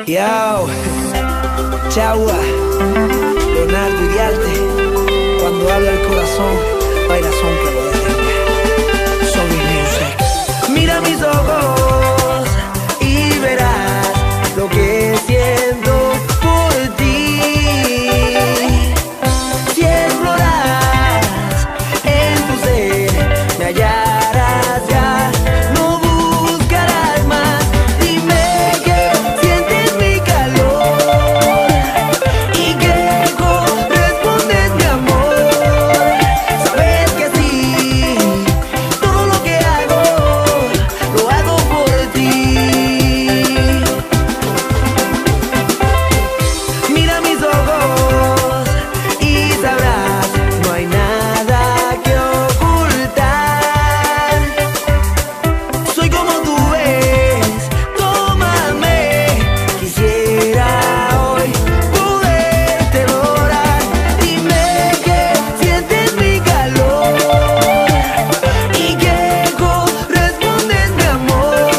Yo, Chagua, Leonardo Iriarte, cuando habla el corazón, no hay razón que lo detenga. Soy Music. Mira mis ojos y verás lo que siento por ti. Si exploras en tu ser, me hallarás ya. No buscarás más. Dime que sientes mi calor y que correspondes mi amor. Sabes que sí, todo lo que hago lo hago por ti. Mira mis ojos y sabrás, no hay nada que ocultar. Soy como tú ves, tómame. Quisiera hoy poderte adorar. Dime que sientes mi calor y que correspondes mi amor.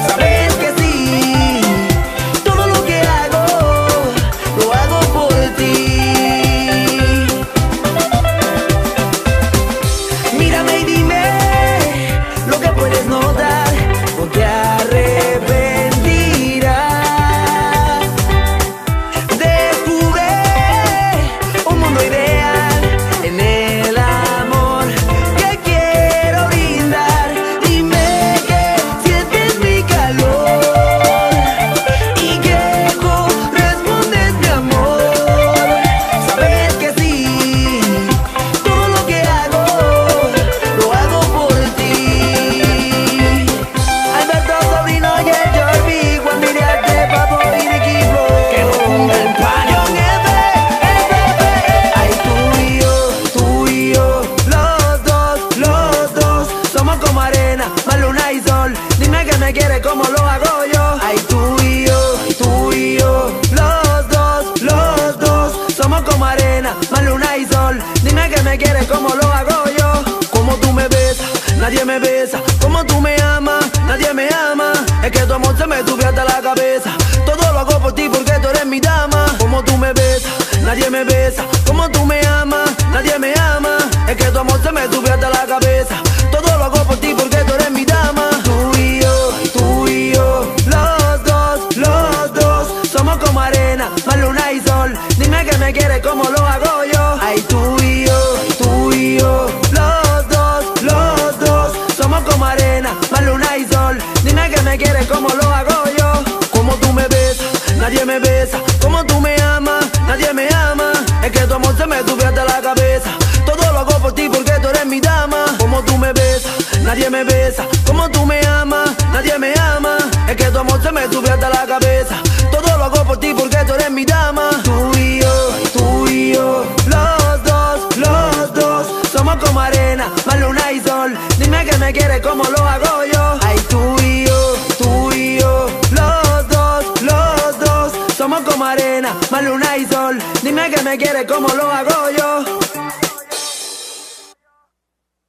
Sabes que sí, todo lo que hago lo hago por ti. Mírame y dime lo que puedes notar, o te arrepentirás. Descubre un mundo ideal en el amor que quiero brindar. Dime que sientes mi calor y que correspondes mi amor. Sabes que sí, todo lo que hago lo hago por ti. Alberto Sobrino y el Jordi, Juan Iriarte, Papo y Ricky Flow. Que no cunda el paño. Ay, tú y yo, los dos, somos como arena, más luna y sol. Dime que me quieres como lo hago yo. Ay, tú y yo, los dos, somos como arena, más luna y sol. Dime que me quieres como lo hago yo. Como tú me besas, nadie me besa. Como tú me amas, nadie me ama. Es que tu amor se me sube hasta la cabeza. Todo lo hago por ti porque tú eres mi dama. Como tú me besas, nadie me besa. Como tú me amas, nadie me ama. Es que tu amor se me sube hasta la cabeza. Todo lo hago por ti porque tú eres mi dama. Tú y yo, los dos, somos como arena, más luna y sol. Dime que me quieres como lo hago yo. Ay, tú y yo, los dos, somos como arena, más luna y sol. Dime que me quieres como lo hago yo. Como tú me besas, nadie me besa. Como tú me amas, nadie me ama. Es que tu amor se me sube hasta la cabeza. Todo lo hago por ti porque tú eres mi dama. Como tú me besas, nadie me besa. Como tú me amas, nadie me ama. Es que tu amor se me sube hasta la cabeza. Todo lo hago por ti porque tú eres mi dama. Tú y yo, los dos, somos como arena, más luna y sol. Dime que me quieres como lo hago yo. Ay, tú y yo, los dos, somos como arena, más luna y sol. Dime que me quieres como lo hago yo.